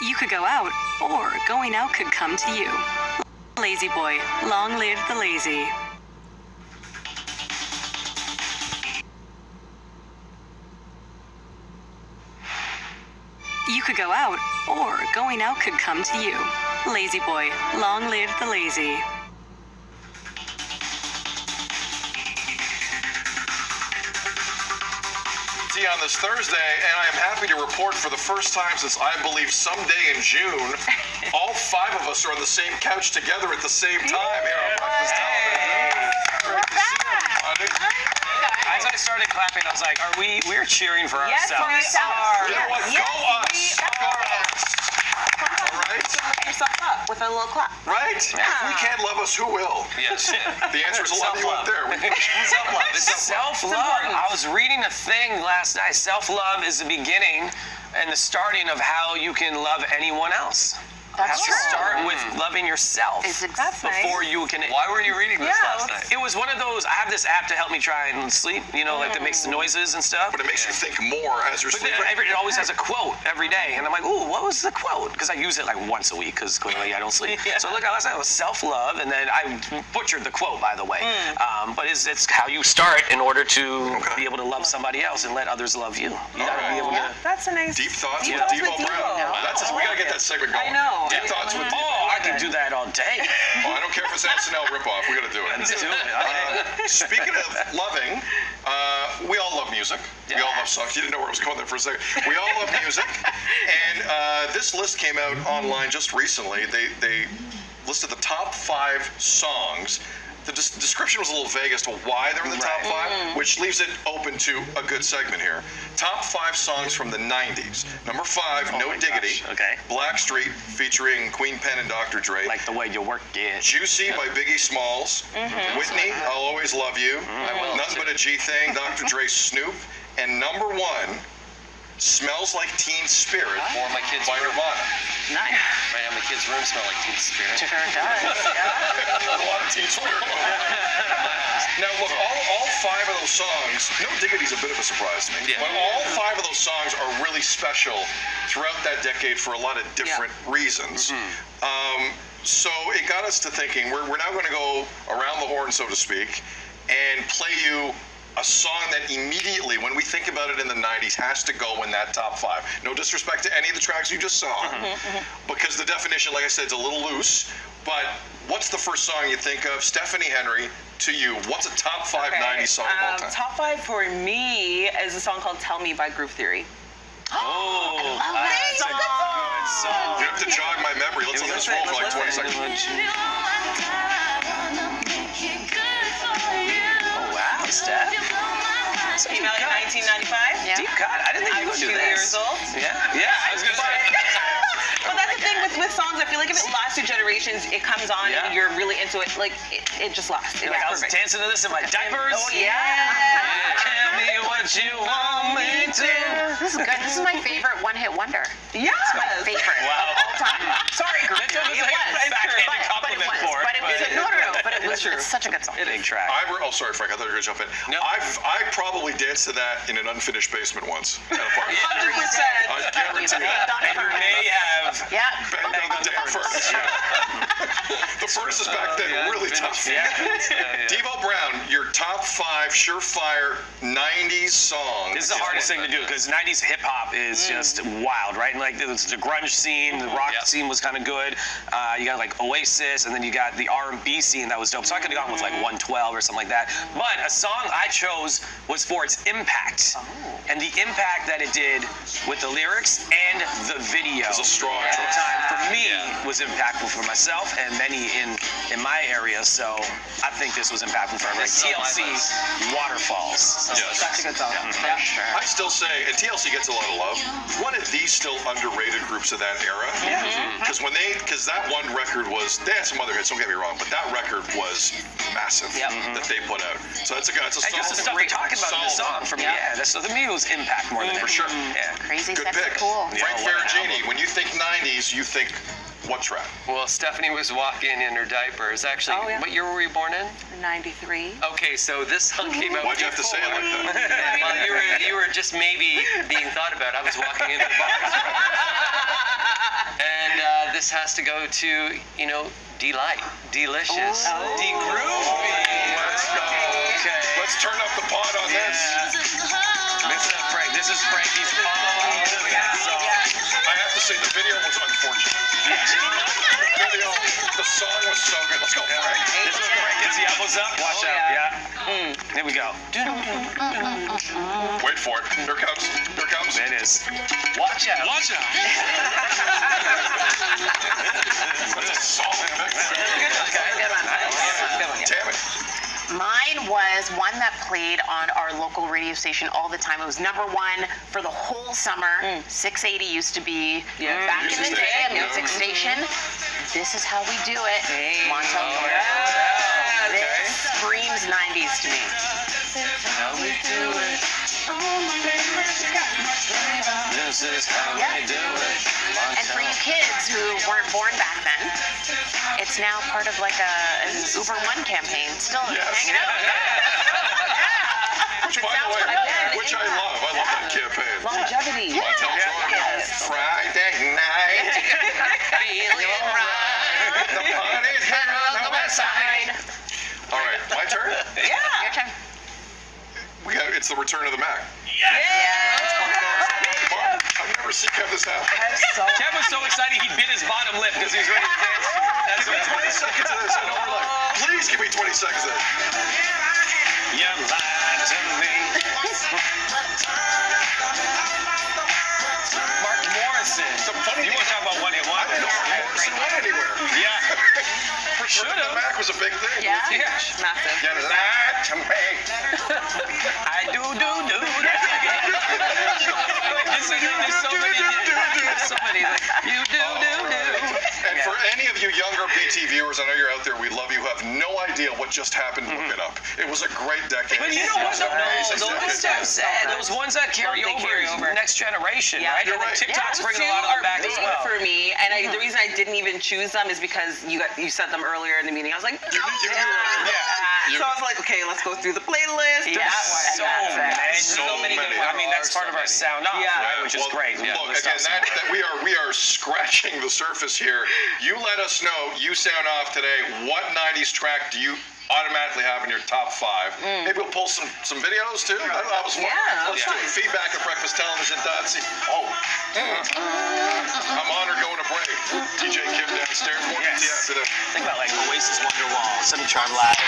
You could go out, or going out could come to you. Lazy boy, long live the lazy. You could go out, or going out could come to you. Lazy boy, long live the lazy. On this Thursday, and I am happy to report for the first time since I believe someday in June, all 5 of us are on the same couch together at the same time here on Breakfast Television. Great to see everybody. As I started clapping, I was like, we're cheering for ourselves. Yes, we are. You know what? Yes, Go us. Go us. All right? Pick yourself up with a little clap. Right? If we can't love us, who will? Yes. The answer is a lot of you out there. Self-love. I was reading a thing last night. Self-love is the beginning and the starting of how you can love anyone else. That's true. Start with loving yourself before you can. Why were you reading this last night? It was one of those. I have this app to help me try and sleep. You know, like that makes the noises and stuff. But it makes you think more as you're But sleeping. it always has a quote every day, and I'm like, ooh, what was the quote? Because I use it like once a week, because clearly I don't sleep. So look, last night it was self-love, and then I butchered the quote, by the way. But it's how you start in order to be able to love somebody else and let others love you. You gotta be able to. That's a nice. Deep Thoughts with Thoughts Devo with Brown. Devo. That's we gotta get that segment going. I know. Deep Thoughts with Devo. I can do that all day. Oh, I don't care if it's SNL ripoff. We gotta do it. Let's do it. Speaking of loving, we all love music. We all love songs. You didn't know where I was going there for a second. We all love music. And this list came out online just recently. They listed the top 5 songs. The description was a little vague as to why they're in the top 5, which leaves it open to a good segment here. Top 5 songs from the 90s. Number 5, No Diggity. Okay. Blackstreet featuring Queen Pen and Dr. Dre. Like the way you work it. Juicy by Biggie Smalls. Whitney, I'll Always Love You. Nothing But a G Thing, Dr. Dre, Snoop. And number 1, Smells Like Teen Spirit Or my kids' by room. Nirvana. Nice. Right now, my kids' room smell like Teen Spirit. Sure does. A lot of Teen Spirit. Now look, all 5 of those songs, No Diggity's a bit of a surprise to me, but all 5 of those songs are really special throughout that decade for a lot of different reasons. So it got us to thinking, we're now going to go around the horn, so to speak, and play you a song that immediately, when we think about it in the 90s, has to go in that top 5. No disrespect to any of the tracks you just saw, because the definition, like I said, is a little loose, but what's the first song you think of? Stephanie Henry, to you, what's a top 5 90s song of all time? Top 5 for me is a song called Tell Me by Groove Theory. Oh, That's a good song. You have to jog my memory. Let's let this roll for like 20 seconds. Oh, wow, Steph. Came out in 1995. Deep cut. I didn't think you I'm would do 2 that. years old. Yeah, I was going to say. But that's the thing with songs. I feel like if it lasts through generations, it comes on and you're really into it. Like it just lasts. Like, I was dancing to this in my diapers. Oh yeah. Tell me what you want me to. This is good. This is my favorite one-hit wonder. Yeah. It's my favorite Wow. of all time. Sorry, girl. That was like a backhanded compliment for it. But it was no. But it was. It's such a good song. Big track. Oh, sorry, Frank. I thought you were going to jump in. No. I probably danced to that in an unfinished basement once. At a party. 100%. I guarantee that. You may have. Yeah. Bang down the damn furnace. The furnaces back then were really tough. Devo Brown, your top 5 surefire 90s songs. This is the hardest thing to do because 90s hip hop is just wild, right? And like the grunge scene, the rock scene was kind of good. You got like Oasis, and then you got the R&B scene that was dope. So I could have gone with like 112 or something like that. But a song I chose was for its impact and the impact that it did with the lyrics and the video. It was a strong at the choice. time for me was impactful for myself and many in my area. So I think this was impactful for everybody. TLC, Waterfalls. Yes. Such a good song. For sure. I still say, and TLC gets a lot of love, one of the still underrated groups of that era. Because that one record was, they had some other hits, don't get me wrong, but that record was massive that they put out. So it's a And just the stuff we're talking about in the song for me, that's to me it was impact more than For sure. Yeah. Crazy, Good sexy, pick. cool. Frank Yeah, what an Ferragini, album. when you think 90s, you think what track? Well, Stephanie was walking in her diapers. Actually, what year were you born in? 93. Okay, so this song came out. Why'd you have to say it like that? Well, you were just maybe being thought about. I was walking into the box. this has to go to, Delight, Delicious, De-groovy. Let's go. Okay. Let's turn up the pot on this. This is Frankie's song. I have to say, the video was unfortunate. The song was so good. Let's go, Frank. This is Frank gets the elbows up. Watch out. Yeah. Here we go. Wait for it. Here it comes. Here it comes. It is. Watch out. Watch out. That's a solid mix. Damn it. Mine was one that played on our local radio station all the time. It was number one for the whole summer. 680 used to be back in the day, a music station. This is how we do it. Montel Jordan. This screams 90s to me. How we do it. This is how we do it. And for you kids who weren't born back then, it's now part of like an Uber One campaign. Still hanging out. Which, by the way, which I love. I love that campaign. Longevity. Montel Jordan. Friday night. Feeling right. The party's here on the west side. All right, my turn. Your turn. It's the return of the Mac. Mark, I've never seen Kev this happen. Kev was so excited he bit his bottom lip because he was ready to dance. That's Give me 20 seconds of this. I know we're like, please give me 20 seconds of this. You lied to me. Mark Morrison. You want to talk about one hit I wonder? didn't know Mark Morrison went anywhere. Yeah. Return of the Mac was a big thing. Yeah. Massive. You lied to me. I do. There's so many. Like, you do. And for any of you younger BT viewers, I know you're out there, we love you, who have no idea what just happened, look it up. It was a great decade. But you know what? It was an amazing decade. Those ones that carry over, next generation, right? You're And right. TikTok's bringing a Two lot of them are back as big well. for me, and the reason I didn't even choose them is because you said them earlier in the meeting. I was like, so I was like, okay, let's go through the playlist. So many. many. I mean, that's part of our sound off, right? Which is Well, great. Look, again, that we are scratching the surface here. You let us know, you sound off today, what 90s track do you automatically have in your top 5? Maybe we'll pull some videos too. That was fun. Let's do it. Feedback at breakfasttelevision.ca. I'm honored going to break. DJ Kim downstairs. More BT after this. Think about like Oasis Wonderwall, Semi-Charmed Live.